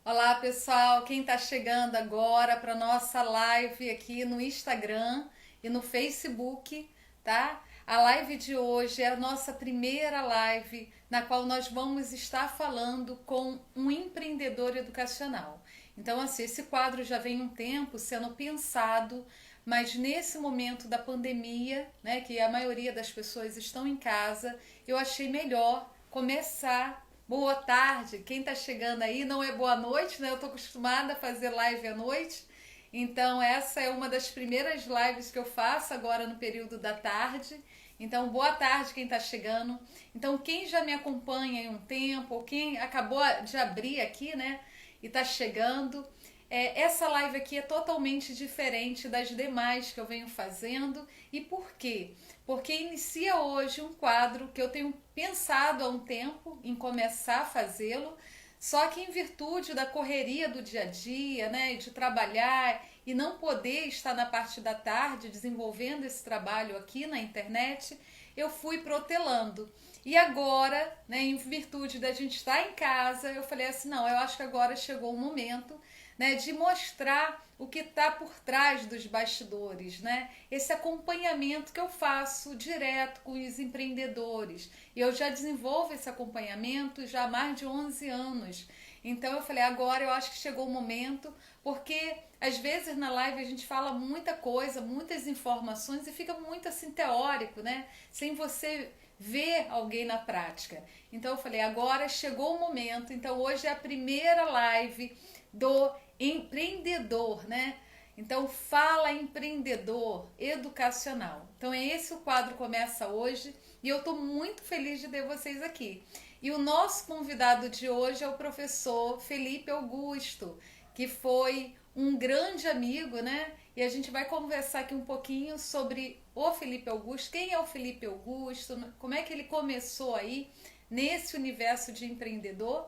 Olá, pessoal. Quem está chegando agora para nossa live aqui no Instagram e no Facebook, tá? A live de hoje é a nossa primeira live na qual nós vamos estar falando com um empreendedor educacional. Então, assim, esse quadro já vem um tempo sendo pensado, mas nesse momento da pandemia, né, que a maioria das pessoas estão em casa, eu achei melhor começar. Boa tarde, quem está chegando aí não é boa noite, né? Eu estou acostumada a fazer live à noite, então essa é uma das primeiras lives que eu faço agora no período da tarde. Então, boa tarde quem está chegando. Então, quem já me acompanha em um tempo, ou quem acabou de abrir aqui, né? E está chegando. Essa live aqui é totalmente diferente das demais que eu venho fazendo. E por quê? Porque inicia hoje um quadro que eu tenho pensado há um tempo em começar a fazê-lo, só que em virtude da correria do dia a dia, né, de trabalhar e não poder estar na parte da tarde desenvolvendo esse trabalho aqui na internet, eu fui protelando. E agora, né, em virtude da gente estar em casa, eu falei assim, não, eu acho que agora chegou o momento, né, de mostrar o que está por trás dos bastidores, né? Esse acompanhamento que eu faço direto com os empreendedores. E eu já desenvolvo esse acompanhamento já há mais de 11 anos. Então eu falei, agora eu acho que chegou o momento, porque às vezes na live a gente fala muita coisa, muitas informações e fica muito assim teórico, né? Sem você ver alguém na prática. Então eu falei, agora chegou o momento. Então hoje é a primeira live do empreendedor, né? Então, Fala Empreendedor Educacional. Então, é esse o quadro começa hoje e eu estou muito feliz de ter vocês aqui. E o nosso convidado de hoje é o professor Felipe Augusto, que foi um grande amigo, né? E a gente vai conversar aqui um pouquinho sobre o Felipe Augusto, quem é o Felipe Augusto, como é que ele começou aí nesse universo de empreendedor,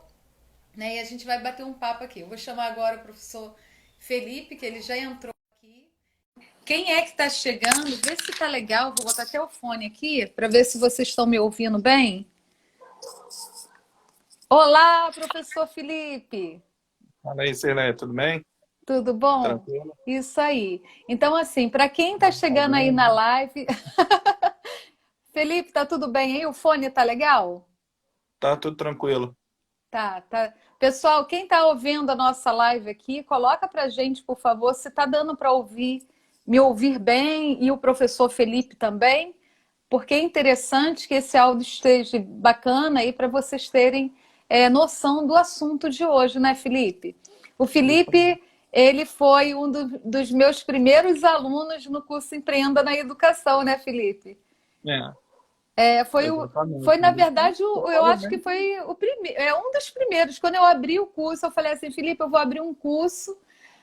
né? E a gente vai bater um papo aqui. Eu vou chamar agora o professor Felipe, que ele já entrou aqui. Quem é que está chegando? Vê se tá legal. Vou botar até o fone aqui para ver se vocês estão me ouvindo bem. Olá, professor Felipe. Fala aí, Cirlei, tudo bem? Tudo bom? Tranquilo? Isso aí. Então, assim, para quem está Vamos chegando aí na fazendo. live, Felipe, tá tudo bem aí? O fone tá legal? Tá tudo tranquilo. Tá, tá. Pessoal, quem está ouvindo a nossa live aqui, coloca para gente, por favor, se está dando para ouvir, me ouvir bem e o professor Felipe também, porque é interessante que esse áudio esteja bacana aí para vocês terem noção do assunto de hoje, né, Felipe? O Isso aí. Felipe, ele foi um dos meus primeiros alunos no curso Empreenda na Educação, né, Felipe? É, Foi exatamente. na Isso, verdade, você eu falou acho que bem. foi o primeiro, um dos primeiros. Quando eu abri o curso, eu falei assim, Felipe, eu vou abrir um curso,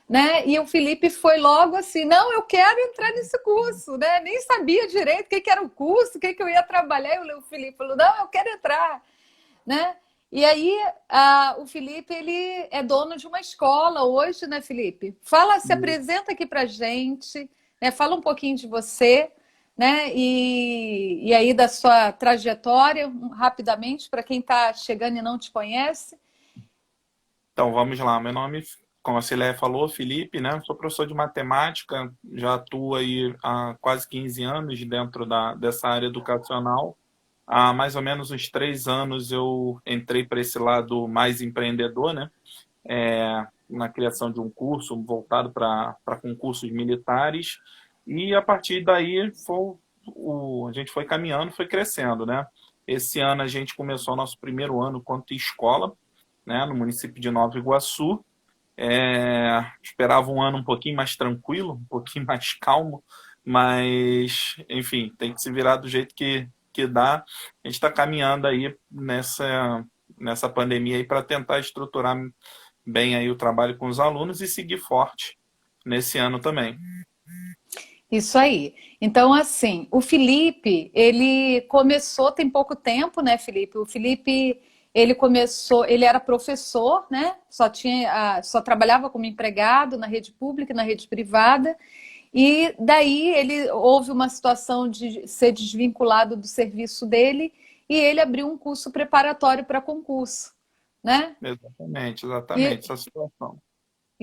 né? E o Felipe foi logo assim, não, eu quero entrar nesse curso, né? Nem sabia direito o que era o curso, o que eu ia trabalhar. E o Felipe falou, não, eu quero entrar, né? E aí, o Felipe, ele é dono de uma escola hoje, né, Felipe? Fala, se Isso. apresenta aqui pra gente, né? Fala um pouquinho de você, né? E aí da sua trajetória, rapidamente, para quem está chegando e não te conhece. Então, vamos lá. Meu nome, como a Cirlei falou, Felipe, né? Sou professor de matemática, já atuo aí há quase 15 anos dentro dessa área educacional. Há mais ou menos uns 3 anos eu entrei para esse lado mais empreendedor, né? Na criação de um curso voltado para concursos militares. E a partir daí a gente foi caminhando, foi crescendo, né? Esse ano a gente começou o nosso primeiro ano quanto escola, né, no município de Nova Iguaçu. Esperava um ano um pouquinho mais tranquilo, um pouquinho mais calmo, mas, enfim, tem que se virar do jeito que dá. A gente está caminhando aí nessa pandemia aí para tentar estruturar bem aí o trabalho com os alunos e seguir forte nesse ano também. Isso aí. Então, assim, o Felipe, ele começou tem pouco tempo, né, Felipe? O Felipe, ele começou, ele era professor, né? Só trabalhava como empregado na rede pública e na rede privada. E daí ele houve uma situação de ser desvinculado do serviço dele e ele abriu um curso preparatório para concurso, né? Exatamente, exatamente, E essa situação.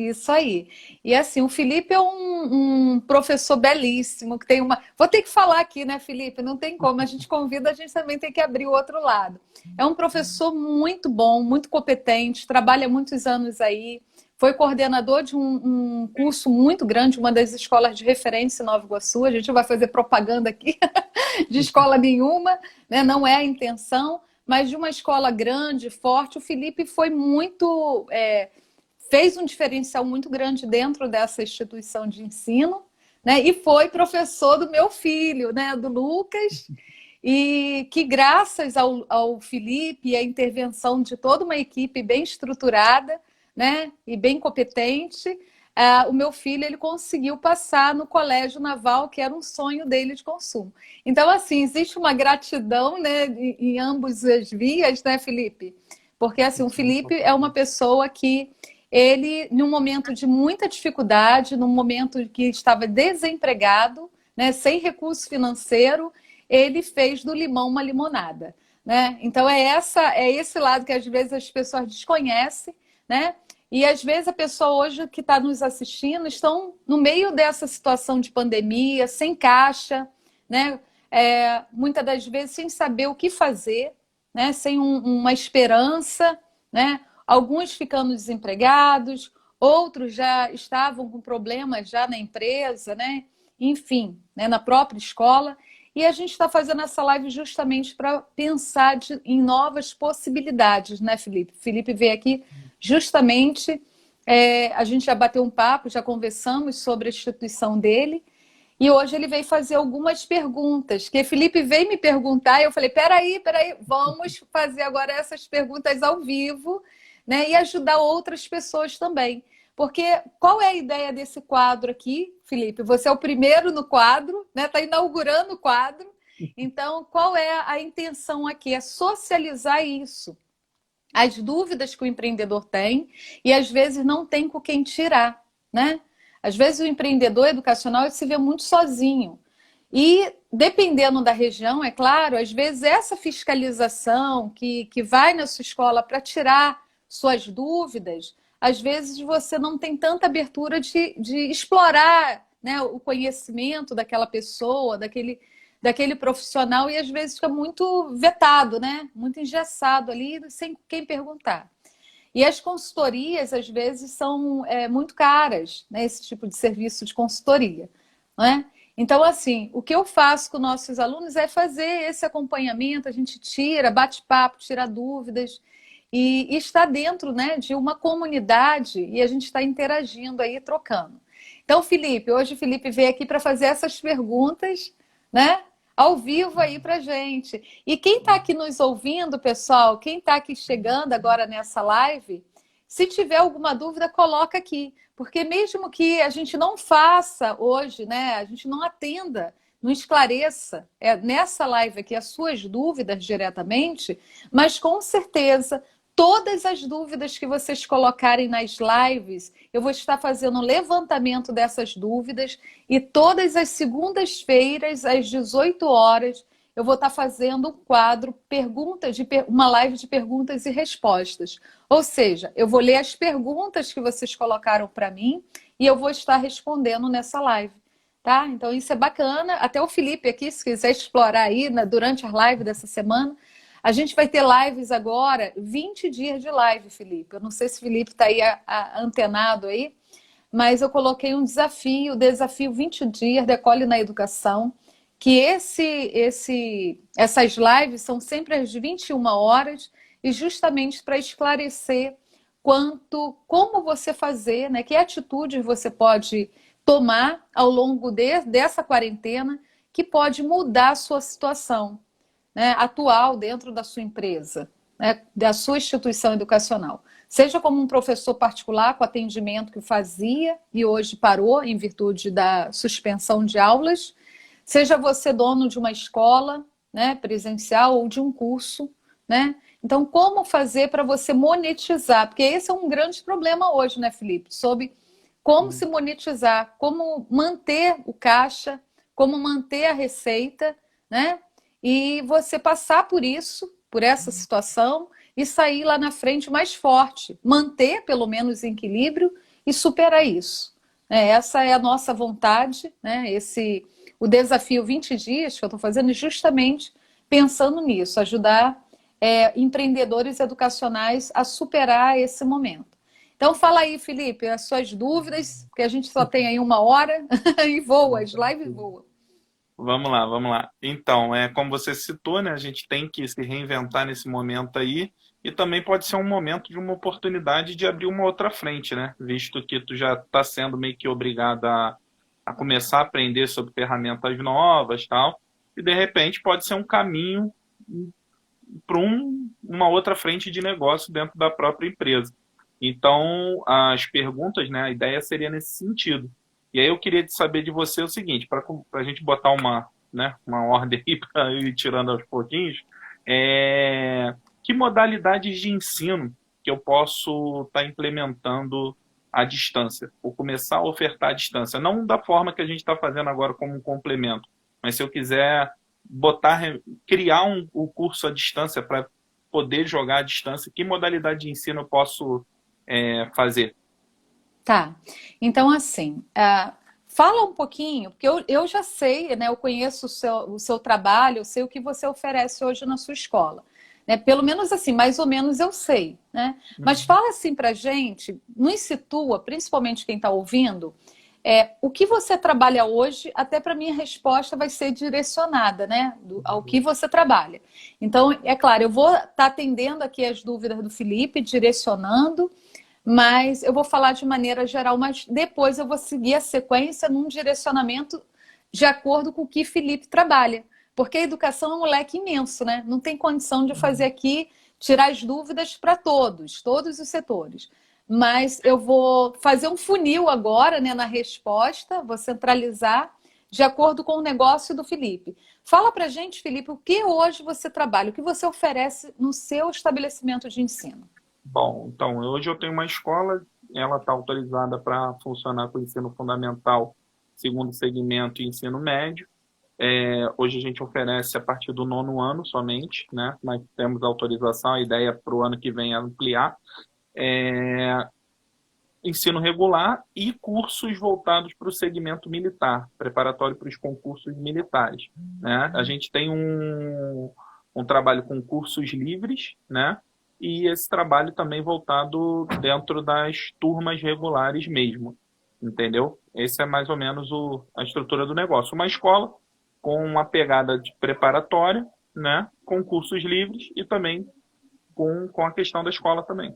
isso aí. E assim, o Felipe é um professor belíssimo, que tem uma. Vou ter que falar aqui, né, Felipe? Não tem como. A gente convida, a gente também tem que abrir o outro lado. É um professor muito bom, muito competente, trabalha muitos anos aí, foi coordenador de um curso muito grande, uma das escolas de referência em Nova Iguaçu. A gente não vai fazer propaganda aqui de escola nenhuma, né? Não é a intenção, mas de uma escola grande, forte. O Felipe foi muito. Fez um diferencial muito grande dentro dessa instituição de ensino, né? E foi professor do meu filho, né? Do Lucas, e que graças ao Felipe e à intervenção de toda uma equipe bem estruturada, né? E bem competente, o meu filho ele conseguiu passar no colégio naval, que era um sonho dele de consumo. Então, assim, existe uma gratidão, né, em ambas as vias, né, Felipe? Porque assim, o Felipe é uma pessoa que ele, num momento de muita dificuldade, num momento que estava desempregado, né, sem recurso financeiro, ele fez do limão uma limonada, né? Então é esse lado que às vezes as pessoas desconhecem, né? E às vezes a pessoa hoje que está nos assistindo estão no meio dessa situação de pandemia, sem caixa, né? Muitas das vezes sem saber o que fazer, né? Sem uma esperança, né? Alguns ficando desempregados, outros já estavam com problemas já na empresa, né? Enfim, né? Na própria escola. E a gente está fazendo essa live justamente para pensar em novas possibilidades, né, Felipe? Felipe veio aqui justamente, a gente já bateu um papo, já conversamos sobre a instituição dele, e hoje ele veio fazer algumas perguntas, que Felipe veio me perguntar, e eu falei, peraí, vamos fazer agora essas perguntas ao vivo, né, e ajudar outras pessoas também. Porque qual é a ideia desse quadro aqui, Felipe? Você é o primeiro no quadro, né? Está inaugurando o quadro. Então, qual é a intenção aqui? É socializar isso. As dúvidas que o empreendedor tem e às vezes não tem com quem tirar, né? Às vezes o empreendedor educacional ele se vê muito sozinho. E dependendo da região, é claro, às vezes essa fiscalização que vai na sua escola para tirar suas dúvidas, às vezes você não tem tanta abertura de explorar, né, o conhecimento daquela pessoa, daquele profissional, e às vezes fica muito vetado, né? Muito engessado ali, sem quem perguntar. E as consultorias, às vezes, são muito caras, né? Esse tipo de serviço de consultoria, né? Então, assim, o que eu faço com nossos alunos é fazer esse acompanhamento, a gente tira, bate papo, tira dúvidas, e está dentro, né, de uma comunidade e a gente está interagindo aí, trocando. Então, Felipe, hoje o Felipe veio aqui para fazer essas perguntas, né? Ao vivo aí para gente. E quem está aqui nos ouvindo, pessoal, quem está aqui chegando agora nessa live, se tiver alguma dúvida, coloca aqui. Porque mesmo que a gente não faça hoje, né? A gente não atenda, não esclareça nessa live aqui as suas dúvidas diretamente, mas com certeza todas as dúvidas que vocês colocarem nas lives, eu vou estar fazendo um levantamento dessas dúvidas e todas as segundas-feiras, às 18 horas, eu vou estar fazendo um quadro uma live de perguntas e respostas. Ou seja, eu vou ler as perguntas que vocês colocaram para mim e eu vou estar respondendo nessa live. Tá? Então isso é bacana. Até o Felipe aqui, se quiser explorar aí durante a live dessa semana, a gente vai ter lives agora, 20 dias de live, Felipe. Eu não sei se o Felipe está aí antenado aí, mas eu coloquei um desafio, o desafio 20 dias, Decole na Educação, que essas lives são sempre às 21 horas e justamente para esclarecer como você fazer, né, que atitude você pode tomar ao longo dessa quarentena que pode mudar a sua situação, né, atual dentro da sua empresa, né, da sua instituição educacional. Seja como um professor particular com atendimento que fazia e hoje parou em virtude da suspensão de aulas, seja você dono de uma escola, né, presencial ou de um curso, né? Então, como fazer para você monetizar? Porque esse é um grande problema hoje, né, Felipe? Sobre como se monetizar, como manter o caixa, como manter a receita, né? E você passar por isso, por essa situação, e sair lá na frente mais forte, manter pelo menos em equilíbrio e superar isso. Essa é a nossa vontade, né? O desafio 20 dias que eu estou fazendo é justamente pensando nisso, ajudar empreendedores educacionais a superar esse momento. Então fala aí, Felipe, as suas dúvidas, porque a gente só tem aí 1 hora e voa, as lives voam. Vamos lá, vamos lá. Então, como você citou, né, a gente tem que se reinventar nesse momento aí, e também pode ser um momento de uma oportunidade de abrir uma outra frente, né? Visto que tu já está sendo meio que obrigado a começar a aprender sobre ferramentas novas, tal, e de repente pode ser um caminho para uma outra frente de negócio dentro da própria empresa. Então, as perguntas, né, a ideia seria nesse sentido. E aí eu queria saber de você o seguinte, para a gente botar uma ordem aí para ir tirando aos pouquinhos, que modalidades de ensino que eu posso estar implementando à distância, ou começar a ofertar à distância, não da forma que a gente está fazendo agora como um complemento, mas se eu quiser criar o curso à distância para poder jogar à distância, que modalidade de ensino eu posso fazer? Tá, então assim, fala um pouquinho, porque eu já sei, né, eu conheço o seu trabalho, eu sei o que você oferece hoje na sua escola. Né? Pelo menos assim, mais ou menos eu sei. Né? Mas fala assim pra gente, nos situa, principalmente quem está ouvindo, o que você trabalha hoje, até para minha resposta vai ser direcionada, né, ao que você trabalha. Então, é claro, eu vou estar atendendo aqui as dúvidas do Felipe, direcionando, mas eu vou falar de maneira geral, mas depois eu vou seguir a sequência num direcionamento de acordo com o que Felipe trabalha. Porque a educação é um leque imenso, né? Não tem condição de fazer aqui, tirar as dúvidas para todos os setores. Mas eu vou fazer um funil agora, né, na resposta, vou centralizar de acordo com o negócio do Felipe. Fala para a gente, Felipe, o que hoje você trabalha, o que você oferece no seu estabelecimento de ensino? Bom, então, hoje eu tenho uma escola, ela está autorizada para funcionar com ensino fundamental, segundo segmento e ensino médio. Hoje a gente oferece a partir do 9º ano somente, né? Mas temos autorização, a ideia para o ano que vem é ampliar. Ensino regular e cursos voltados para o segmento militar, preparatório para os concursos militares. Né? A gente tem um trabalho com cursos livres, né? E esse trabalho também voltado dentro das turmas regulares mesmo, entendeu? Esse é mais ou menos a estrutura do negócio. Uma escola com uma pegada de preparatória, né? Com cursos livres e também com a questão da escola também.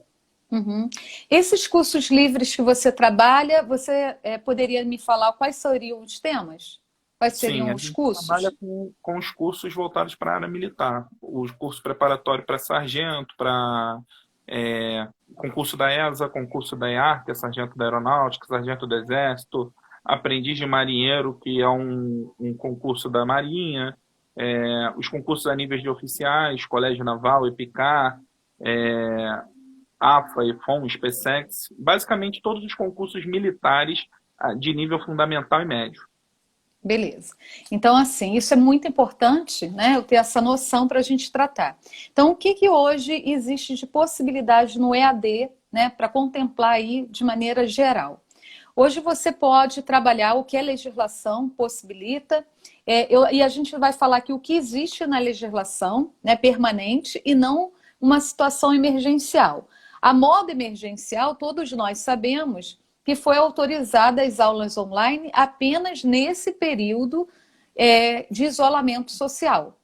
Uhum. Esses cursos livres que você trabalha, você poderia me falar quais seriam os temas? Quais Sim, seriam a os gente trabalha cursos? com os cursos voltados para a área militar. Os cursos preparatórios para sargento, para concurso da ESA, concurso da EAR, que é sargento da aeronáutica, sargento do exército, aprendiz de marinheiro, que é um concurso da marinha, os concursos a níveis de oficiais, colégio naval, EPICAR, AFA, EFON, SpaceX, basicamente todos os concursos militares de nível fundamental e médio. Beleza. Então, assim, isso é muito importante, né? Eu ter essa noção para a gente tratar. Então, o que hoje existe de possibilidade no EAD, né? Para contemplar aí de maneira geral. Hoje você pode trabalhar o que a legislação possibilita, e a gente vai falar aqui o que existe na legislação, né, permanente, e não uma situação emergencial. A modo emergencial, todos nós sabemos que foi autorizada as aulas online apenas nesse período de isolamento social.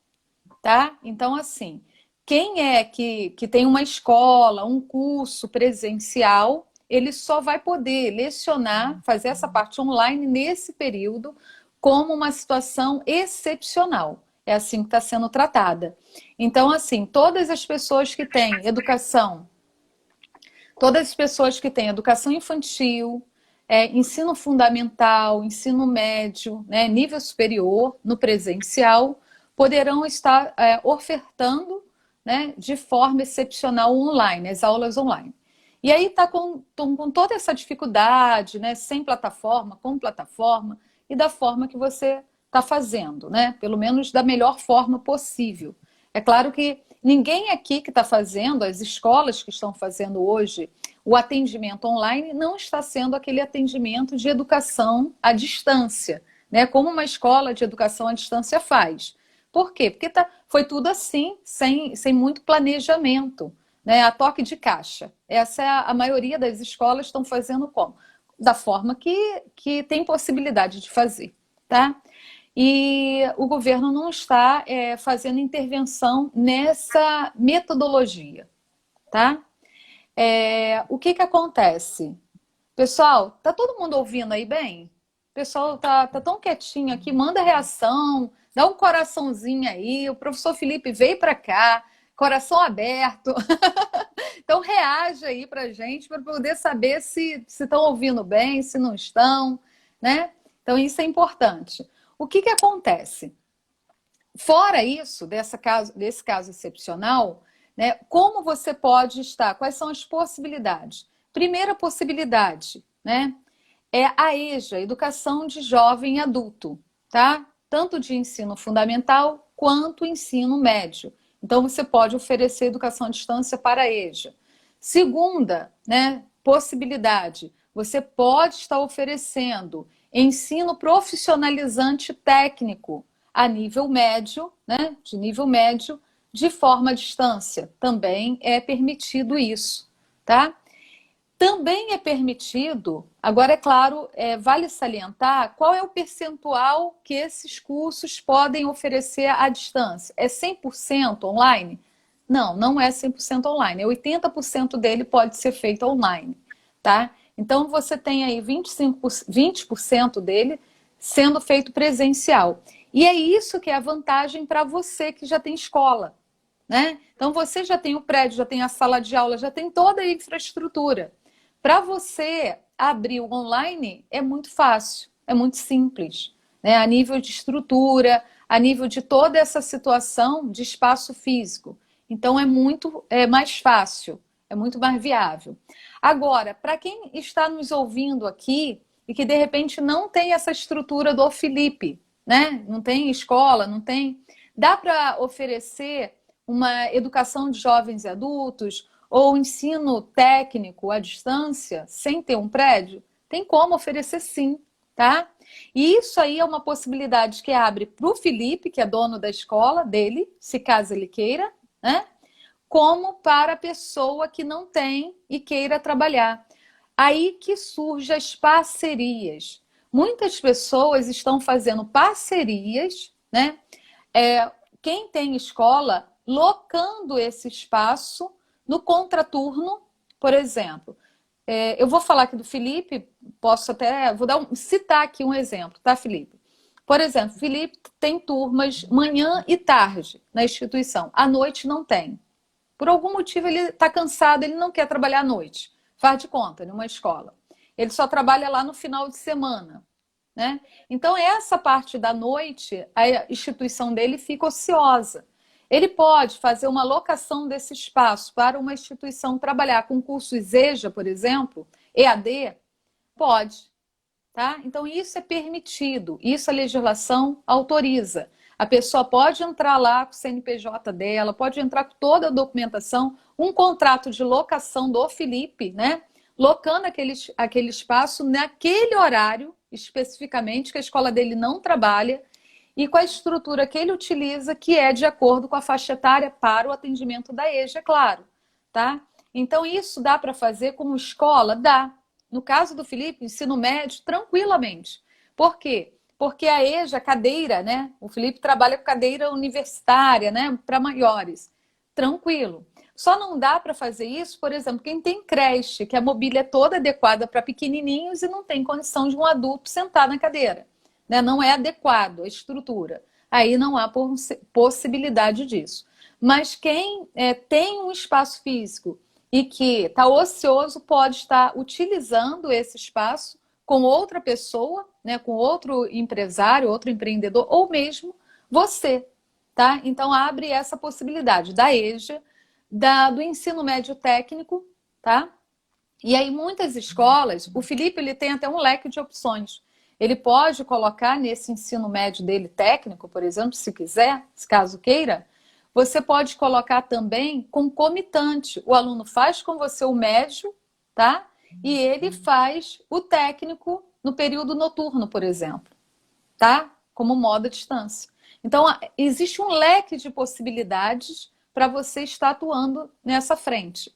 Tá? Então, assim, quem é que tem uma escola, um curso presencial, ele só vai poder lecionar, fazer essa parte online nesse período como uma situação excepcional. É assim que está sendo tratada. Então, assim, todas as pessoas que têm educação, todas as pessoas que têm educação infantil, ensino fundamental, ensino médio, né, nível superior, no presencial, poderão estar ofertando, né, de forma excepcional online, as aulas online. E aí está com toda essa dificuldade, né, sem plataforma, com plataforma, e da forma que você está fazendo, né, pelo menos da melhor forma possível. É claro que Ninguém aqui que está fazendo, as escolas que estão fazendo hoje o atendimento online, não está sendo aquele atendimento de educação à distância, né? Como uma escola de educação à distância faz. Por quê? Porque foi tudo assim, sem muito planejamento, né? A toque de caixa. Essa é a maioria das escolas estão fazendo como? Da forma que tem possibilidade de fazer, tá? E o governo não está fazendo intervenção nessa metodologia, tá? O que acontece? Pessoal, tá todo mundo ouvindo aí bem? O pessoal tá tão quietinho aqui, manda reação, dá um coraçãozinho aí. O professor Felipe veio para cá, coração aberto. Então reage aí pra gente para poder saber se estão ouvindo bem, se não estão, né? Então isso é importante. O que acontece? Fora isso, desse caso excepcional, né, como você pode estar? Quais são as possibilidades? Primeira possibilidade, né, é a EJA, Educação de Jovem e Adulto, tá? Tanto de ensino fundamental quanto ensino médio. Então, você pode oferecer educação à distância para a EJA. Segunda, né, possibilidade, você pode estar oferecendo ensino profissionalizante técnico a nível médio, né, de nível médio, de forma à distância. Também é permitido isso, tá? Também é permitido, agora é claro, vale salientar qual é o percentual que esses cursos podem oferecer à distância. É 100% online? Não, não é 100% online. 80% dele pode ser feito online, tá? Então você tem aí 20% dele sendo feito presencial. E é isso que é a vantagem para você que já tem escola, né? Então você já tem o prédio, já tem a sala de aula, já tem toda a infraestrutura. Para você abrir o online é muito fácil, é muito simples, né? A nível de estrutura, a nível de toda essa situação de espaço físico. Então é mais fácil, é muito mais viável. Agora, para quem está nos ouvindo aqui e que de repente não tem essa estrutura do Felipe, né? Não tem escola, não tem. Dá para oferecer uma educação de jovens e adultos ou ensino técnico à distância sem ter um prédio? Tem como oferecer sim, tá? E isso aí é uma possibilidade que abre para o Felipe, que é dono da escola dele, se caso ele queira, né? Como para a pessoa que não tem e queira trabalhar. Aí que surgem as parcerias. Muitas pessoas estão fazendo parcerias, né? Quem tem escola, locando esse espaço no contraturno, por exemplo. Eu vou falar aqui do Felipe, citar aqui um exemplo, tá, Felipe? Por exemplo, Felipe tem turmas manhã e tarde na instituição, à noite não tem. Por algum motivo ele está cansado, ele não quer trabalhar à noite. Faz de conta, numa escola. Ele só trabalha lá no final de semana, né? Então, essa parte da noite, a instituição dele fica ociosa. Ele pode fazer uma locação desse espaço para uma instituição trabalhar com cursos EJA, por exemplo, EAD? Pode, tá? Então, isso é permitido, isso a legislação autoriza. A pessoa pode entrar lá com o CNPJ dela, pode entrar com toda a documentação, um contrato de locação do Felipe, né? Locando aquele espaço naquele horário, especificamente, que a escola dele não trabalha, e com a estrutura que ele utiliza, que é de acordo com a faixa etária para o atendimento da EJA, é claro, tá? Então, isso dá para fazer como escola? Dá. No caso do Felipe, ensino médio, tranquilamente. Por quê? Porque a EJA, a cadeira, né? O Felipe trabalha com cadeira universitária, né? Para maiores. Tranquilo. Só não dá para fazer isso, por exemplo, quem tem creche, que a mobília é toda adequada para pequenininhos e não tem condição de um adulto sentar na cadeira, né? Não é adequado a estrutura. Aí não há possibilidade disso. Mas quem tem um espaço físico e que está ocioso pode estar utilizando esse espaço com outra pessoa, né, com outro empresário, outro empreendedor, ou mesmo você, tá? Então abre essa possibilidade da EJA, do ensino médio técnico, tá? E aí muitas escolas, o Felipe ele tem até um leque de opções. Ele pode colocar nesse ensino médio dele técnico, por exemplo, se quiser, se caso queira, você pode colocar também concomitante. O aluno faz com você o médio, tá? E ele faz o técnico no período noturno, por exemplo, tá? Como modo à distância. Então, existe um leque de possibilidades para você estar atuando nessa frente.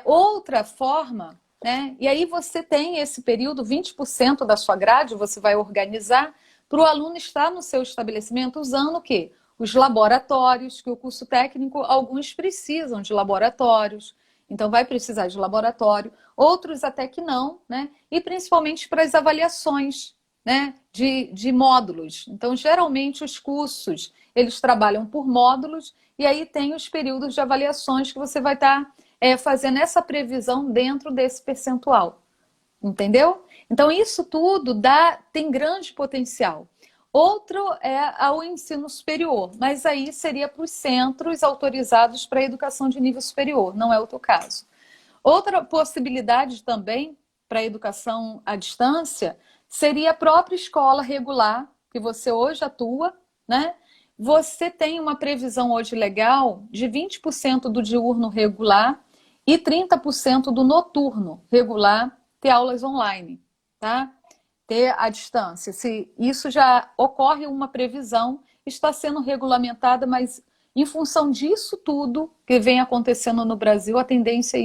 Outra forma, né? E aí você tem esse período, 20% da sua grade, você vai organizar para o aluno estar no seu estabelecimento usando o quê? Os laboratórios, que o curso técnico, alguns precisam de laboratórios, então vai precisar de laboratório, outros até que não, né? E principalmente para as avaliações, né? De módulos. Então, geralmente, os cursos, eles trabalham por módulos, e aí tem os períodos de avaliações que você vai estar fazendo essa previsão dentro desse percentual. Entendeu? Então, isso tudo tem grande potencial. Outro é o ensino superior, mas aí seria para os centros autorizados para a educação de nível superior, não é o teu caso. Outra possibilidade também para a educação à distância seria a própria escola regular, que você hoje atua, né? Você tem uma previsão hoje legal de 20% do diurno regular e 30% do noturno regular ter aulas online, tá? Ter à distância. Se isso já ocorre uma previsão, está sendo regulamentada, mas em função disso tudo que vem acontecendo no Brasil, a tendência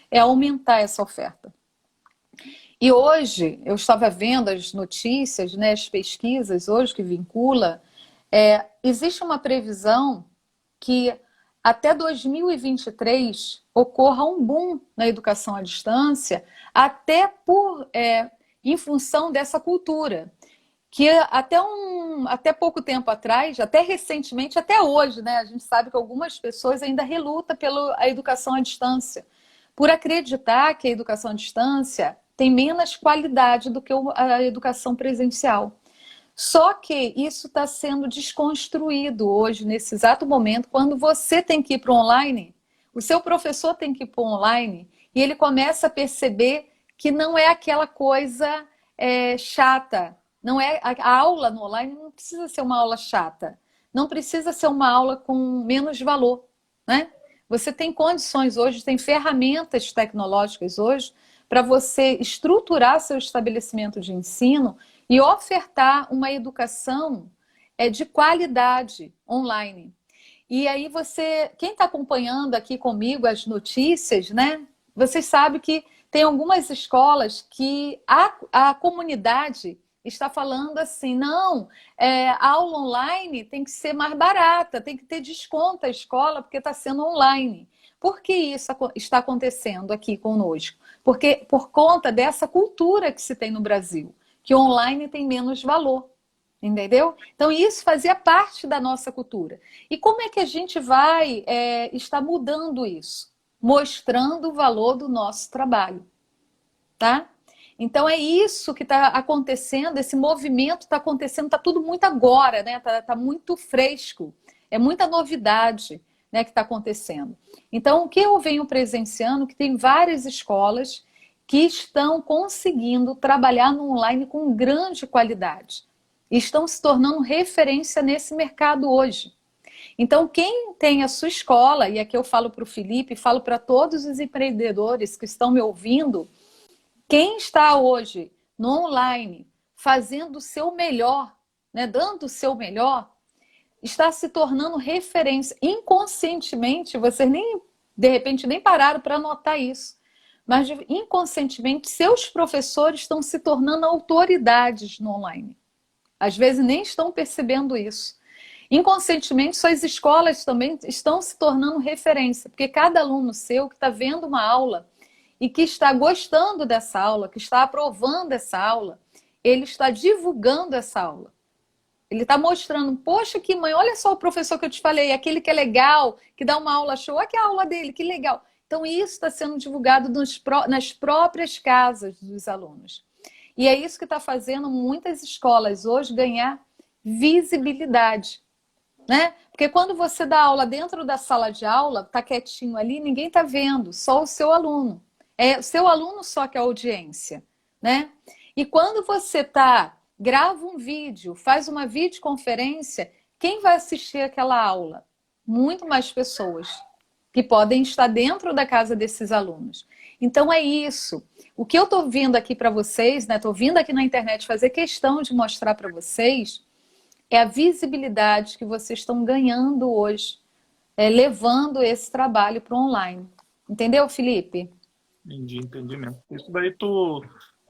é aumentar essa oferta. E hoje, eu estava vendo as notícias, né, as pesquisas hoje que vincula, existe uma previsão que até 2023 ocorra um boom na educação à distância, até em função dessa cultura. Que até pouco tempo atrás, até recentemente, até hoje, né, a gente sabe que algumas pessoas ainda relutam pela educação à distância, por acreditar que a educação à distância tem menos qualidade do que a educação presencial. Só que isso está sendo desconstruído hoje, nesse exato momento, quando você tem que ir para o online, o seu professor tem que ir para o online, e ele começa a perceber que não é aquela coisa chata. Não é a aula no online não precisa ser uma aula chata, não precisa ser uma aula com menos valor, né? Você tem condições hoje, tem ferramentas tecnológicas hoje para você estruturar seu estabelecimento de ensino e ofertar uma educação de qualidade online. E aí quem está acompanhando aqui comigo as notícias, né? Vocês sabem que tem algumas escolas que a comunidade está falando assim, não, a aula online tem que ser mais barata, tem que ter desconto a escola porque está sendo online. Por que isso está acontecendo aqui conosco? Porque por conta dessa cultura que se tem no Brasil, que online tem menos valor, entendeu? Então isso fazia parte da nossa cultura. E como é que a gente vai estar mudando isso? Mostrando o valor do nosso trabalho, tá? Então é isso que está acontecendo, esse movimento está acontecendo, está tudo muito agora, né? Tá muito fresco, é muita novidade, né, que está acontecendo. Então o que eu venho presenciando, que tem várias escolas que estão conseguindo trabalhar no online com grande qualidade. E estão se tornando referência nesse mercado hoje. Então, quem tem a sua escola, e aqui eu falo para o Felipe, falo para todos os empreendedores que estão me ouvindo, quem está hoje no online fazendo o seu melhor, né, dando o seu melhor, está se tornando referência. Inconscientemente, vocês de repente nem pararam para notar isso, mas inconscientemente seus professores estão se tornando autoridades no online. Às vezes nem estão percebendo isso. Inconscientemente, suas escolas também estão se tornando referência, porque cada aluno seu que está vendo uma aula e que está gostando dessa aula, que está aprovando essa aula, ele está divulgando essa aula. Ele está mostrando, poxa, que mãe, olha só o professor que eu te falei, aquele que é legal, que dá uma aula show, olha que a aula dele, que legal. Então, isso está sendo divulgado nas próprias casas dos alunos. E é isso que está fazendo muitas escolas hoje ganhar visibilidade, né? Porque quando você dá aula dentro da sala de aula, está quietinho ali, ninguém está vendo, só o seu aluno. É o seu aluno só que é a audiência, né? E quando você grava um vídeo, faz uma videoconferência, quem vai assistir aquela aula? muito mais pessoas que podem estar dentro da casa desses alunos. Então é isso. O que eu estou vindo aqui para vocês, né? Estou vindo aqui na internet fazer questão de mostrar para vocês é a visibilidade que vocês estão ganhando hoje, levando esse trabalho para o online. Entendeu, Felipe? Entendi mesmo. Isso daí tu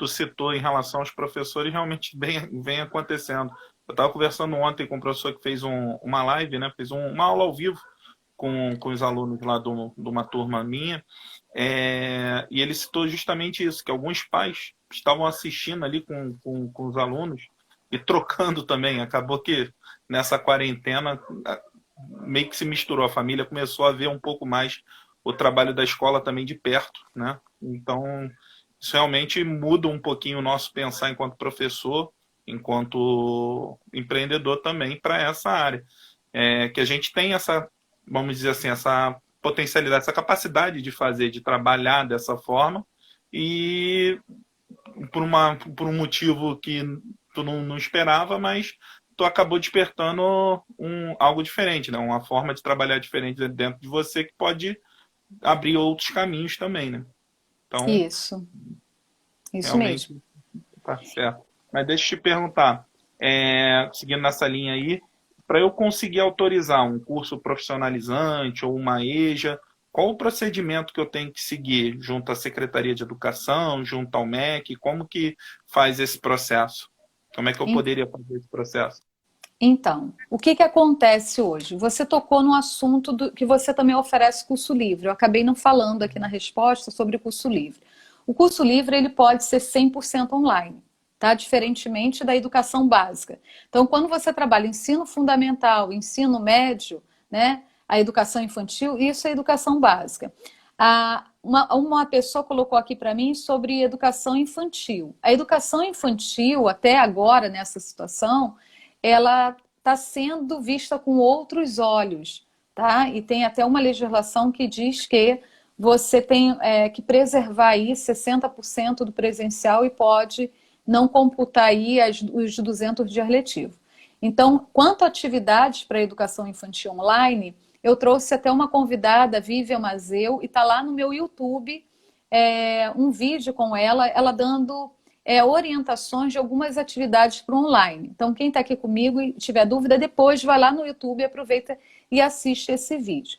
citou em relação aos professores, realmente vem acontecendo. Eu estava conversando ontem com um professor que fez uma live, né? Fez uma aula ao vivo com os alunos lá de uma turma minha, e ele citou justamente isso, que alguns pais estavam assistindo ali com os alunos e trocando também. Acabou que nessa quarentena meio que se misturou, a família começou a ver um pouco mais o trabalho da escola também de perto, né? Então, isso realmente muda um pouquinho o nosso pensar enquanto professor, enquanto empreendedor também para essa área. Que a gente tem essa, vamos dizer assim, essa potencialidade, essa capacidade de fazer, de trabalhar dessa forma, e por um motivo que tu não esperava, mas tu acabou despertando algo diferente, né? Uma forma de trabalhar diferente dentro de você que pode abrir outros caminhos também, né? Então, Isso mesmo. realmente tá certo. Mas deixa eu te perguntar, seguindo nessa linha aí, para eu conseguir autorizar um curso profissionalizante ou uma EJA, qual o procedimento que eu tenho que seguir junto à Secretaria de Educação, junto ao MEC? Como que faz esse processo? Como é que eu poderia fazer esse processo? Então, o que acontece hoje? Você tocou no assunto que você também oferece curso livre. Eu acabei não falando aqui na resposta sobre curso livre. O curso livre ele pode ser 100% online, tá? Diferentemente da educação básica. Então, quando você trabalha ensino fundamental, ensino médio, né, a educação infantil, isso é educação básica. Uma pessoa colocou aqui para mim sobre educação infantil. A educação infantil, até agora, nessa situação, ela está sendo vista com outros olhos, tá? E tem até uma legislação que diz que você tem que preservar aí 60% do presencial e pode não computar aí os 200 dias letivos. Então, quanto a atividades para a educação infantil online, eu trouxe até uma convidada, Vivian Mazeu, e está lá no meu YouTube um vídeo com ela dando orientações de algumas atividades para online. Então, quem está aqui comigo e tiver dúvida, depois vai lá no YouTube, aproveita e assiste esse vídeo.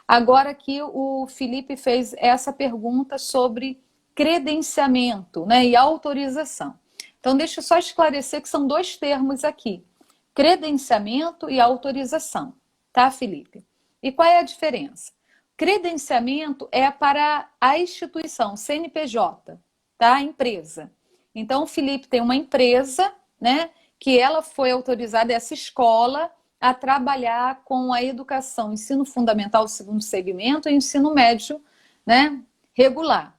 Agora aqui o Felipe fez essa pergunta sobre credenciamento, né, e autorização. Então, deixa eu só esclarecer que são dois termos aqui. Credenciamento e autorização, tá, Felipe? E qual é a diferença? Credenciamento é para a instituição, CNPJ, tá? A empresa. Então, o Felipe tem uma empresa, né, que ela foi autorizada, essa escola, a trabalhar com a educação, ensino fundamental, segundo segmento, e ensino médio, né, regular.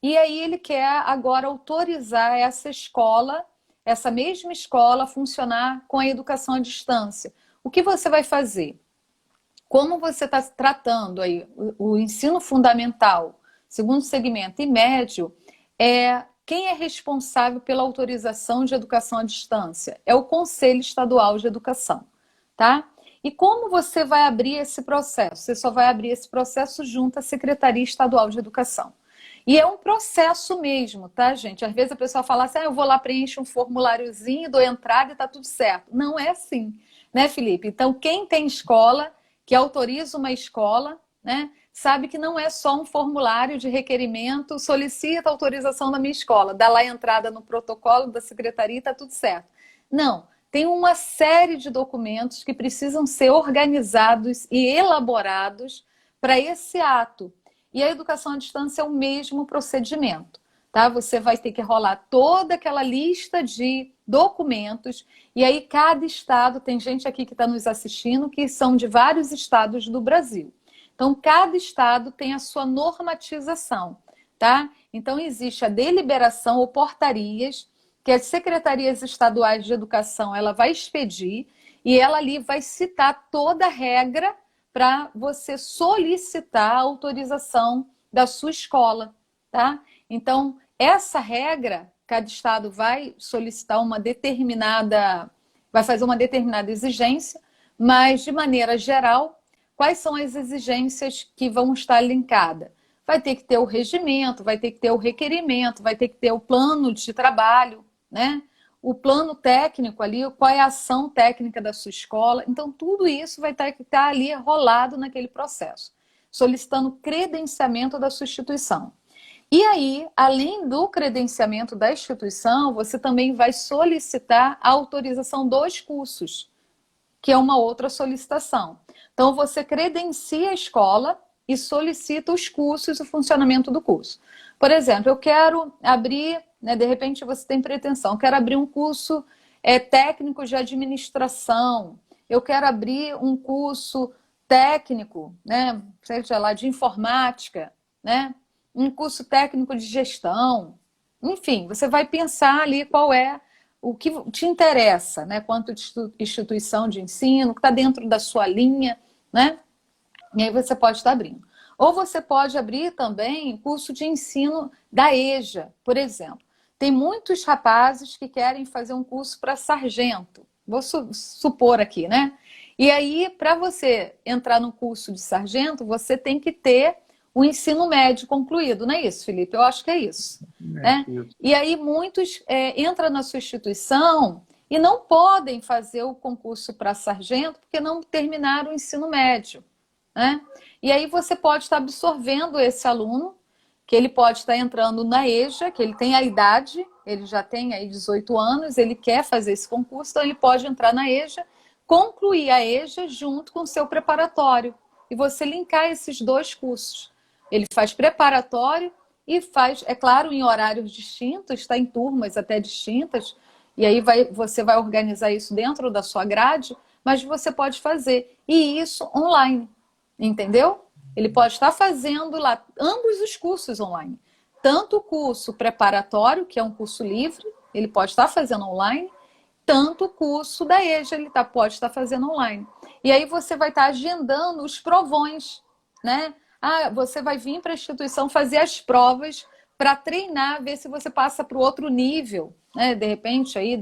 E aí ele quer agora autorizar essa escola, essa mesma escola, a funcionar com a educação à distância. O que você vai fazer? Como você está tratando aí o ensino fundamental, segundo segmento e médio, quem é responsável pela autorização de educação à distância? É o Conselho Estadual de Educação, tá? E como você vai abrir esse processo? Você só vai abrir esse processo junto à Secretaria Estadual de Educação. E é um processo mesmo, tá, gente? Às vezes a pessoa fala assim, eu vou lá, preencho um formuláriozinho, dou entrada e tá tudo certo. Não é assim, né, Felipe? Então, quem tem escola, que autoriza uma escola, né, sabe que não é só um formulário de requerimento, solicita autorização da minha escola, dá lá a entrada no protocolo da secretaria e tá tudo certo. Não, tem uma série de documentos que precisam ser organizados e elaborados para esse ato. E a educação à distância é o mesmo procedimento, tá? Você vai ter que rolar toda aquela lista de documentos e aí cada estado, tem gente aqui que está nos assistindo que são de vários estados do Brasil. Então, cada estado tem a sua normatização, tá? Então, existe a deliberação ou portarias que as secretarias estaduais de educação ela vai expedir e ela ali vai citar toda a regra para você solicitar a autorização da sua escola, tá? Então, essa regra, cada estado vai solicitar uma determinada, vai fazer uma determinada exigência, mas de maneira geral, quais são as exigências que vão estar linkadas? Vai ter que ter o regimento, vai ter que ter o requerimento, vai ter que ter o plano de trabalho, né? O plano técnico ali, qual é a ação técnica da sua escola. Então, tudo isso vai ter que estar ali rolado naquele processo, solicitando credenciamento da sua instituição. E aí, além do credenciamento da instituição, você também vai solicitar a autorização dos cursos, que é uma outra solicitação. Então, você credencia a escola e solicita os cursos e o funcionamento do curso. Por exemplo, eu quero abrir, né, de repente você tem pretensão, eu quero abrir um curso técnico de administração, eu quero abrir um curso técnico, né, seja lá de informática, né, um curso técnico de gestão, enfim, você vai pensar ali qual é o que te interessa, né, quanto de instituição de ensino, que está dentro da sua linha, né? E aí você pode estar abrindo. Ou você pode abrir também curso de ensino da EJA, por exemplo. Tem muitos rapazes que querem fazer um curso para sargento. Vou supor aqui, né? E aí, para você entrar no curso de sargento, você tem que ter o ensino médio concluído, não é isso, Felipe? Eu acho que é isso. Né? Isso. E aí muitos entram na sua instituição e não podem fazer o concurso para sargento porque não terminaram o ensino médio. Né? E aí você pode estar absorvendo esse aluno, que ele pode estar entrando na EJA, que ele tem a idade, ele já tem aí 18 anos, ele quer fazer esse concurso, então ele pode entrar na EJA, concluir a EJA junto com o seu preparatório, e você linkar esses dois cursos. Ele faz preparatório e faz, é claro, em horários distintos, está em turmas até distintas, e aí você vai organizar isso dentro da sua grade, mas você pode fazer, e isso online. Entendeu? Ele pode estar fazendo lá ambos os cursos online. Tanto o curso preparatório, que é um curso livre, ele pode estar fazendo online, tanto o curso da EJA, ele pode estar fazendo online. E aí você vai estar agendando os provões, né? Você vai vir para a instituição fazer as provas para treinar, ver se você passa para o outro nível, né? De repente, aí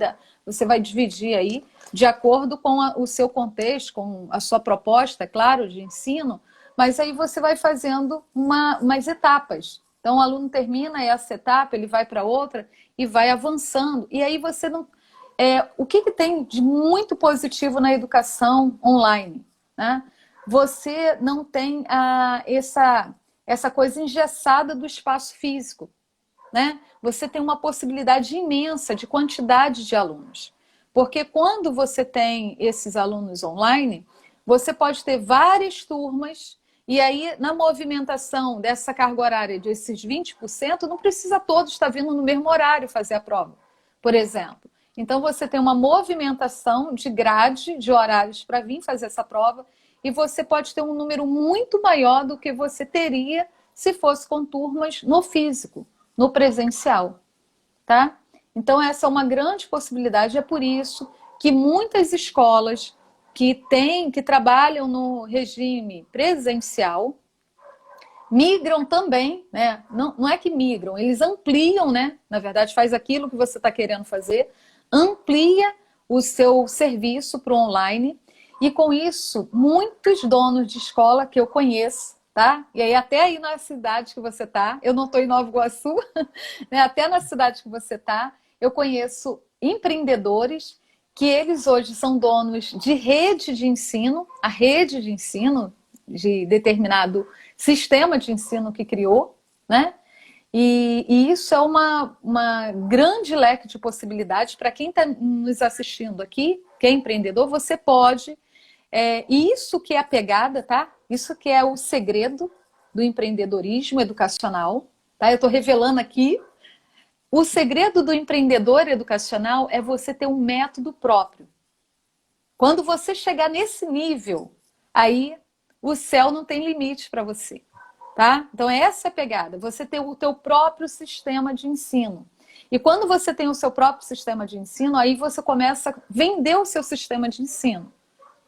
você vai dividir aí de acordo com o seu contexto, com a sua proposta, é claro, de ensino, mas aí você vai fazendo umas etapas. Então, o aluno termina essa etapa, ele vai para outra e vai avançando. E aí você não... o que tem de muito positivo na educação online? Né? Você não tem essa coisa engessada do espaço físico. Né? Você tem uma possibilidade imensa de quantidade de alunos. Porque quando você tem esses alunos online, você pode ter várias turmas, e aí na movimentação dessa carga horária desses 20%, não precisa todos estar vindo no mesmo horário fazer a prova, por exemplo. Então você tem uma movimentação de grade, de horários para vir fazer essa prova, e você pode ter um número muito maior do que você teria se fosse com turmas no físico, no presencial, tá? Então, essa é uma grande possibilidade, é por isso que muitas escolas que trabalham no regime presencial migram também, né? Não é que migram, eles ampliam, né? Na verdade, faz aquilo que você está querendo fazer, amplia o seu serviço para o online, e com isso, muitos donos de escola que eu conheço, tá? E aí, até aí na cidade que você está, eu não estou em Nova Iguaçu, né? Até na cidade que você está, eu conheço empreendedores que eles hoje são donos de rede de ensino, a rede de ensino de determinado sistema de ensino que criou, né? E isso é uma grande leque de possibilidades para quem está nos assistindo aqui, que é empreendedor, você pode... isso que é a pegada, tá? Isso que é o segredo do empreendedorismo educacional, tá? Eu estou revelando aqui. O segredo do empreendedor educacional é você ter um método próprio. Quando você chegar nesse nível, aí o céu não tem limite para você, tá? Então essa é a pegada, você ter o teu próprio sistema de ensino. E quando você tem o seu próprio sistema de ensino, aí você começa a vender o seu sistema de ensino,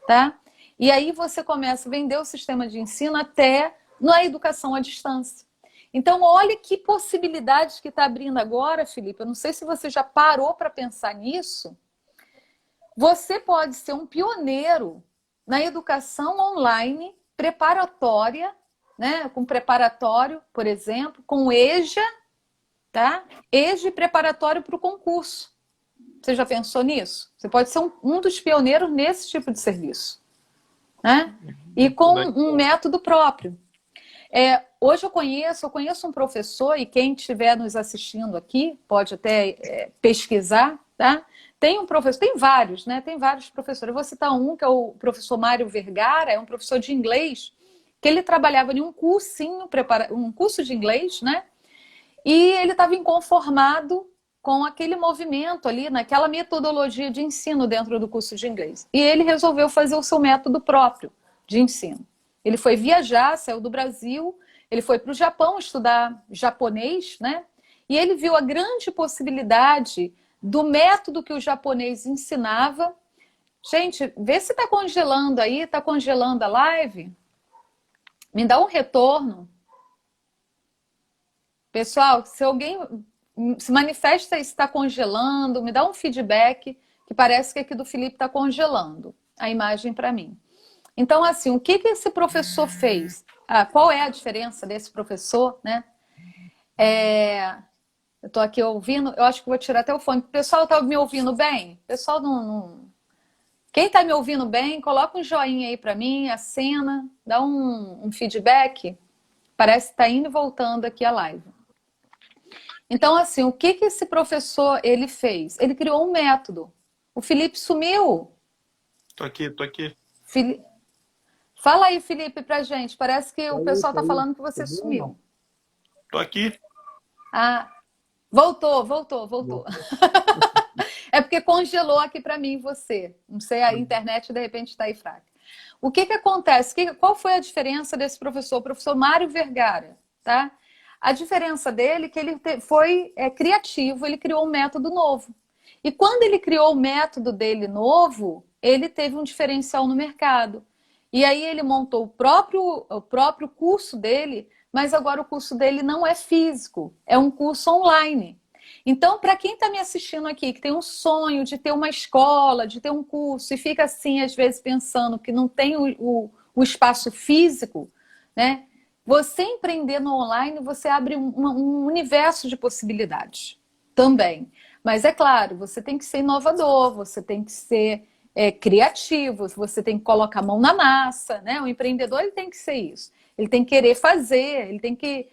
tá? E aí você começa a vender o sistema de ensino até na educação à distância. Então, olha que possibilidades que está abrindo agora, Felipe. Eu não sei se você já parou para pensar nisso. Você pode ser um pioneiro na educação online preparatória, né? Com preparatório, por exemplo, com EJA, tá? EJA preparatório para o concurso. Você já pensou nisso? Você pode ser um dos pioneiros nesse tipo de serviço, né? E com um método próprio. Hoje eu conheço um professor, e quem estiver nos assistindo aqui pode até pesquisar, tá? Tem um professor, tem vários, né? Tem vários professores. Eu vou citar um, que é o professor Mário Vergara, é um professor de inglês, que ele trabalhava em um cursinho, um curso de inglês, né? E ele estava inconformado com aquele movimento ali, naquela metodologia de ensino dentro do curso de inglês. E ele resolveu fazer o seu método próprio de ensino. Ele foi viajar, saiu do Brasil, ele foi para o Japão estudar japonês, né? E ele viu a grande possibilidade do método que o japonês ensinava. Gente, vê se está congelando aí, está congelando a live. Me dá um retorno. Pessoal, se alguém se manifesta e está congelando, me dá um feedback, que parece que aqui do Felipe está congelando a imagem para mim. Então, assim, o que esse professor fez? Qual é a diferença desse professor, né? Eu estou aqui ouvindo, eu acho que vou tirar até o fone. O pessoal está me ouvindo bem? O pessoal não... Quem está me ouvindo bem, coloca um joinha aí para mim, acena, dá um feedback. Parece que está indo e voltando aqui a live. Então, assim, o que esse professor ele fez? Ele criou um método. O Felipe sumiu. Tô aqui. Fala aí, Felipe, pra gente. Parece que o pessoal tá falando que você sumiu. Tô aqui. Voltou. É porque congelou aqui para mim você. Não sei, a internet de repente está aí fraca. O que acontece? Qual foi a diferença desse professor? O professor Mário Vergara, tá? A diferença dele é que ele foi criativo, ele criou um método novo. E quando ele criou o método dele novo, ele teve um diferencial no mercado. E aí ele montou o próprio curso dele, mas agora o curso dele não é físico, é um curso online. Então, para quem está me assistindo aqui, que tem um sonho de ter uma escola, de ter um curso, e fica assim, às vezes, pensando que não tem o espaço físico, né? Você empreender no online, você abre um universo de possibilidades também. Mas é claro, você tem que ser inovador, você tem que ser criativo, você tem que colocar a mão na massa, né? O empreendedor ele tem que ser isso. Ele tem que querer fazer, ele tem que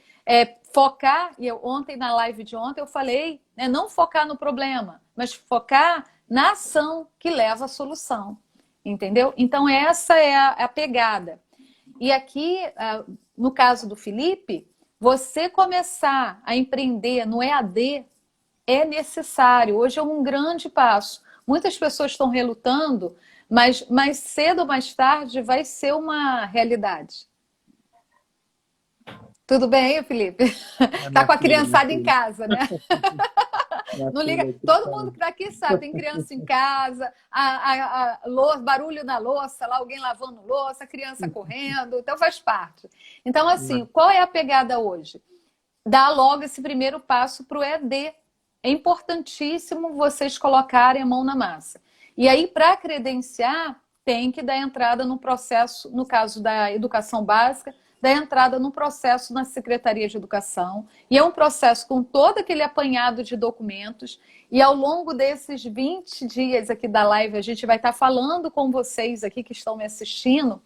focar. E ontem, na live de ontem, eu falei, né, não focar no problema, mas focar na ação que leva à solução. Entendeu? Então, essa é a pegada. E aqui, no caso do Felipe, você começar a empreender no EAD é necessário. Hoje é um grande passo. Muitas pessoas estão relutando, mas mais cedo ou mais tarde vai ser uma realidade. Tudo bem aí, Felipe? Tá com a criançada em casa, né? Não liga. Todo mundo que tá aqui sabe, tem criança em casa, barulho na louça, lá alguém lavando louça, a criança correndo, então faz parte. Então, assim, qual é a pegada hoje? Dá logo esse primeiro passo para o EAD. É importantíssimo vocês colocarem a mão na massa. E aí, para credenciar, tem que dar entrada no processo, no caso da educação básica, da entrada no processo na Secretaria de Educação. E é um processo com todo aquele apanhado de documentos. E ao longo desses 20 dias aqui da live, a gente vai estar falando com vocês aqui que estão me assistindo,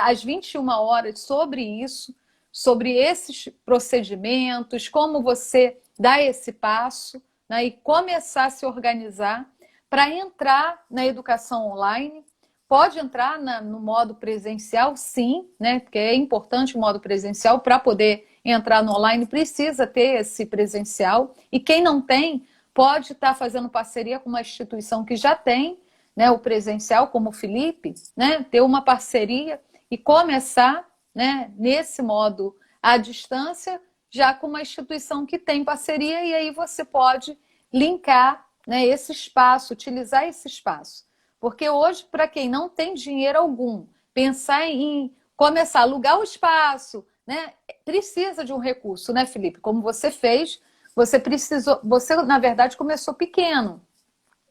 às 21 horas, sobre isso, sobre esses procedimentos, como você dá esse passo, né, e começar a se organizar para entrar na educação online. Pode entrar no modo presencial, sim, né? Porque é importante o modo presencial. Para poder entrar no online, precisa ter esse presencial. E quem não tem, pode estar fazendo parceria com uma instituição que já tem, né, o presencial, como o Felipe, né? Ter uma parceria e começar, né, nesse modo à distância, já com uma instituição que tem parceria, e aí você pode linkar, né, esse espaço, utilizar esse espaço. Porque hoje, para quem não tem dinheiro algum, pensar em começar a alugar o espaço, né, precisa de um recurso, né, Felipe? Como você fez, você precisou, você, na verdade, começou pequeno.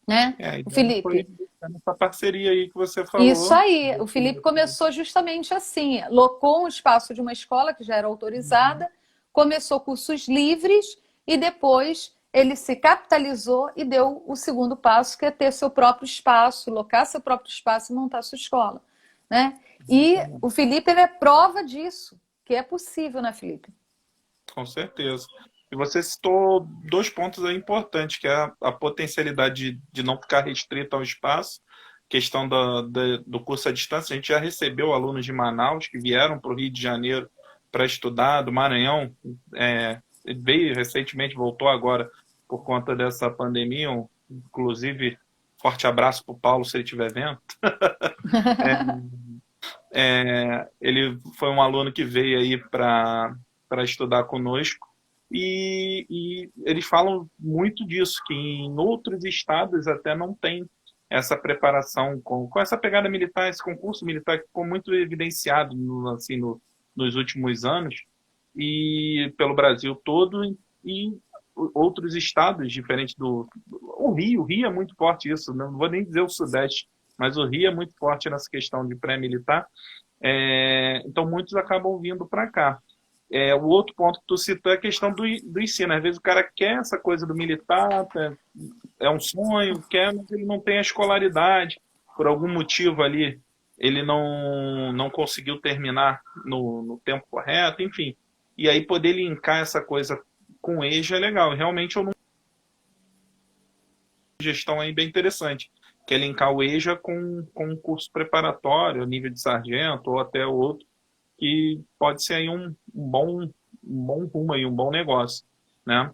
né? A O ideia foi Felipe. essa parceria aí que você Isso falou. aí, o Felipe começou justamente assim, locou um espaço de uma escola que já era autorizada, começou cursos livres e depois ele se capitalizou e deu o segundo passo, que é ter seu próprio espaço, locar seu próprio espaço e montar sua escola, né? E o Felipe ele é prova disso, que é possível, né, Felipe? Com certeza. E você citou dois pontos aí importantes, que é a potencialidade de não ficar restrito ao espaço, questão do curso à distância. A gente já recebeu alunos de Manaus que vieram para o Rio de Janeiro para estudar, do Maranhão, veio recentemente, voltou agora por conta dessa pandemia. Inclusive, forte abraço para o Paulo, se ele estiver vendo. Ele foi um aluno que veio aí para estudar conosco e eles falam muito disso, que em outros estados até não tem essa preparação com essa pegada militar, esse concurso militar que ficou muito evidenciado assim, nos últimos anos e pelo Brasil todo e outros estados diferentes o Rio é muito forte isso, não vou nem dizer o Sudeste, mas o Rio é muito forte nessa questão de pré-militar, então muitos acabam vindo para cá. O outro ponto que tu citou é a questão do ensino. Às vezes o cara quer essa coisa do militar, é um sonho, quer, mas ele não tem a escolaridade, por algum motivo ali ele não conseguiu terminar no tempo correto, enfim. E aí poder linkar essa coisa com o EJA é legal. Realmente eu não sugestão aí bem interessante, que é linkar o EJA com um curso preparatório, nível de sargento ou até outro, que pode ser aí um bom rumo aí, um bom negócio, né?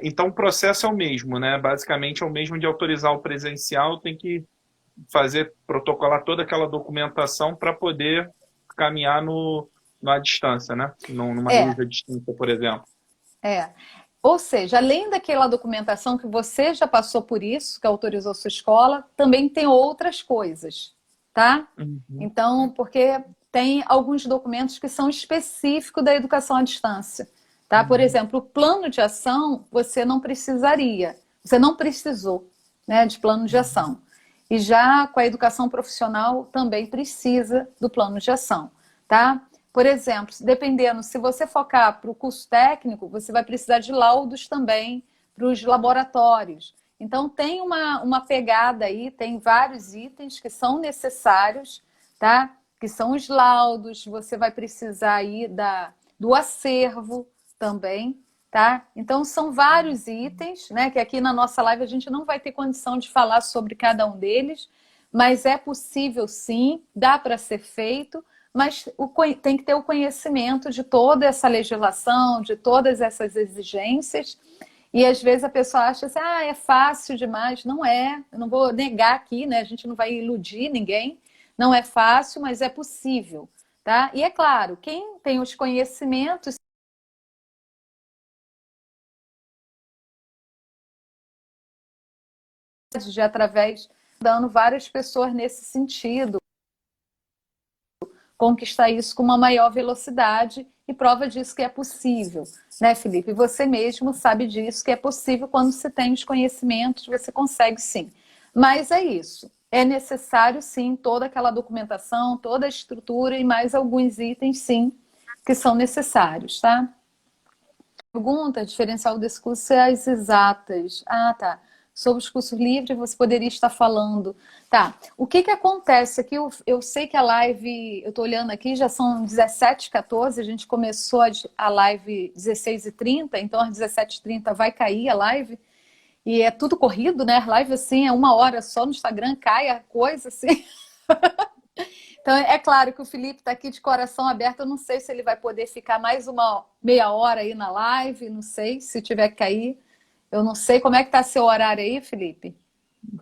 Então o processo é o mesmo, né? Basicamente é o mesmo de autorizar o presencial, tem que fazer, protocolar toda aquela documentação para poder caminhar na distância, né? Numa É, rede à distância, por exemplo. é. Ou seja, além daquela documentação que você já passou por isso, que autorizou sua escola, também tem outras coisas, tá? Uhum, Então, porque tem alguns documentos que são específicos da educação à distância, tá? Por uhum, exemplo, o plano de ação você não precisaria, você não precisou, né, de plano de uhum. ação. E já com a educação profissional também precisa do plano de ação, tá? Por exemplo, dependendo, se você focar para o curso técnico, você vai precisar de laudos também para os laboratórios. Então, tem uma pegada aí, tem vários itens que são necessários, tá? Que são os laudos, você vai precisar aí do acervo também, tá? Então, são vários itens, né? Que aqui na nossa live a gente não vai ter condição de falar sobre cada um deles, mas é possível sim, dá para ser feito, mas tem que ter o conhecimento de toda essa legislação, de todas essas exigências. E às vezes a pessoa acha assim, é fácil demais. Não é, eu não vou negar aqui, né? A gente não vai iludir ninguém. Não é fácil, mas é possível, tá? E é claro, quem tem os conhecimentos de através dando várias pessoas nesse sentido, conquistar isso com uma maior velocidade e prova disso que é possível, né, Felipe? Você mesmo sabe disso, que é possível quando você tem os conhecimentos, você consegue sim. Mas é isso, é necessário sim toda aquela documentação, toda a estrutura e mais alguns itens sim que são necessários, tá? Pergunta, diferencial desse curso é as exatas. Ah, tá. Sobre os cursos livres, você poderia estar falando. Tá. O que que acontece aqui? Eu sei que a live, eu estou olhando aqui, já são 17h14, a gente começou a live 16h30, então às 17h30 vai cair a live. E é tudo corrido, né? Live assim, é 1 hora só no Instagram, cai a coisa assim. Então, é claro que o Felipe está aqui de coração aberto. Eu não sei se ele vai poder ficar mais uma meia hora aí na live. Não sei se tiver que cair. Eu não sei como é que está seu horário aí, Felipe.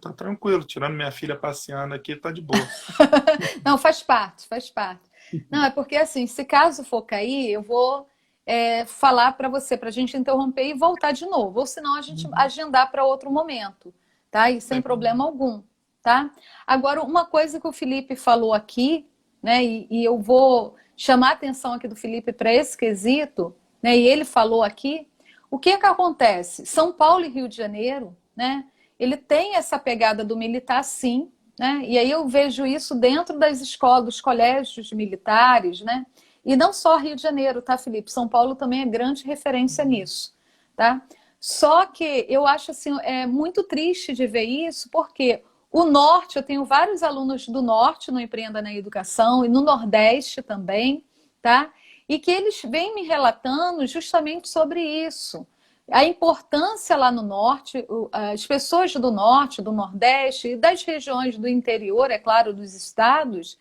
Tá tranquilo, tirando minha filha passeando aqui, tá de boa. Não, faz parte, faz parte. Não, é porque assim, se caso for cair, eu vou falar para você, para a gente interromper e voltar de novo. Ou senão a gente Uhum. agendar para outro momento, tá? E sem problema algum, tá? Agora, uma coisa que o Felipe falou aqui, né? E eu vou chamar a atenção aqui do Felipe para esse quesito, né? E ele falou aqui, o que que acontece? São Paulo e Rio de Janeiro, né? ele tem essa pegada do militar, sim, né? E aí eu vejo isso dentro das escolas, dos colégios militares, né? E não só Rio de Janeiro, tá, Felipe? São Paulo também é grande referência nisso, tá? Só que eu acho assim, é muito triste de ver isso, porque o Norte, eu tenho vários alunos do Norte no Empreenda na Educação e no Nordeste também, tá? E que eles vêm me relatando justamente sobre isso. A importância lá no Norte, as pessoas do Norte, do Nordeste e das regiões do interior, é claro, dos estados,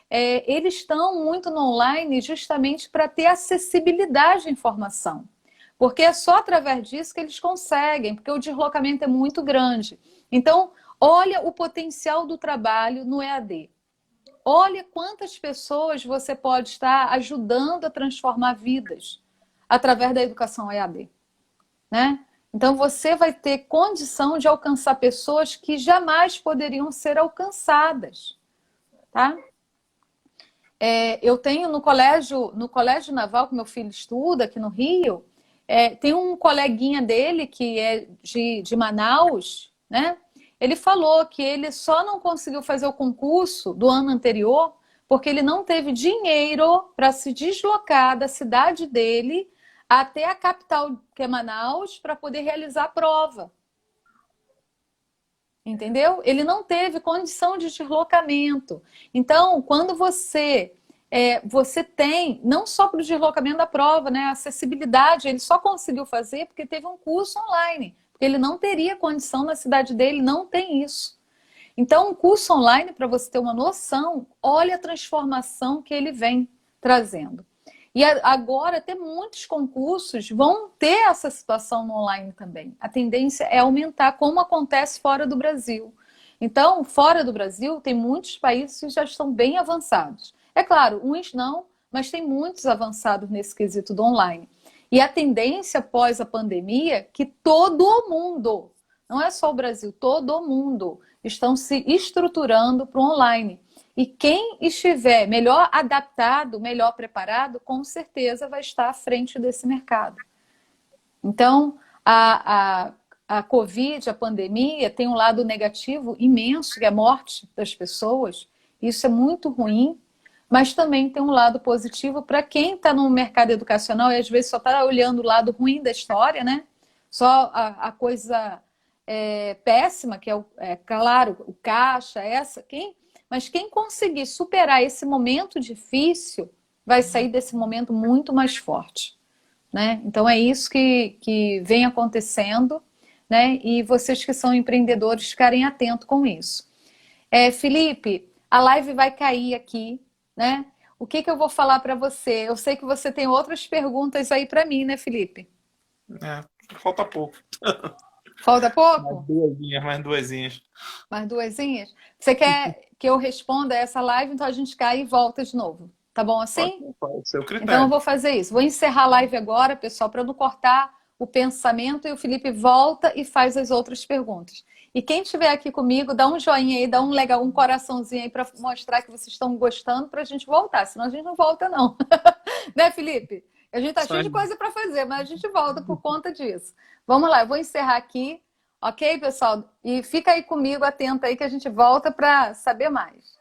eles estão muito no online justamente para ter acessibilidade à informação. Porque é só através disso que eles conseguem, porque o deslocamento é muito grande. Então, olha o potencial do trabalho no EAD. Olha quantas pessoas você pode estar ajudando a transformar vidas através da educação EAD, né? Então você vai ter condição de alcançar pessoas que jamais poderiam ser alcançadas, tá? Eu tenho no colégio naval que meu filho estuda aqui no Rio, tem um coleguinha dele que é de Manaus, né? Ele falou que ele só não conseguiu fazer o concurso do ano anterior porque ele não teve dinheiro para se deslocar da cidade dele até a capital, que é Manaus, para poder realizar a prova. Entendeu? Ele não teve condição de deslocamento. Então, quando você tem, não só para o deslocamento da prova, né, a acessibilidade, ele só conseguiu fazer porque teve um curso online, porque ele não teria condição na cidade dele, não tem isso. Então, um curso online, para você ter uma noção, olha a transformação que ele vem trazendo. E agora, até muitos concursos vão ter essa situação no online também. A tendência é aumentar, como acontece fora do Brasil. Então, fora do Brasil, tem muitos países que já estão bem avançados. É claro, uns não, mas tem muitos avançados nesse quesito do online. E a tendência após a pandemia, que todo o mundo, não é só o Brasil, todo o mundo, estão se estruturando para o online. E quem estiver melhor adaptado, melhor preparado, com certeza vai estar à frente desse mercado. Então, a Covid, a pandemia, tem um lado negativo imenso, que é a morte das pessoas. Isso é muito ruim, mas também tem um lado positivo para quem está no mercado educacional e às vezes só está olhando o lado ruim da história, né? Só a coisa péssima, que claro, o caixa, mas quem conseguir superar esse momento difícil vai sair desse momento muito mais forte, né? Então é isso que vem acontecendo, né? E vocês que são empreendedores ficarem atentos com isso. Felipe, a live vai cair aqui, né? O que eu vou falar para você? Eu sei que você tem outras perguntas aí para mim, né, Felipe? Falta pouco. Falta pouco? Mais duesinhas. Mais duesinhas? Você quer que eu responda essa live, então a gente cai e volta de novo. Tá bom assim? Pode ser o critério. Então eu vou fazer isso. Vou encerrar a live agora, pessoal, para não cortar o pensamento e o Felipe volta e faz as outras perguntas. E quem estiver aqui comigo, dá um joinha aí, dá um legal, um coraçãozinho aí para mostrar que vocês estão gostando para a gente voltar. Senão a gente não volta, não. Né, Felipe? A gente tá cheio de coisa para fazer, mas a gente volta por conta disso. Vamos lá, eu vou encerrar aqui, ok, pessoal? E fica aí comigo, atento aí, que a gente volta para saber mais.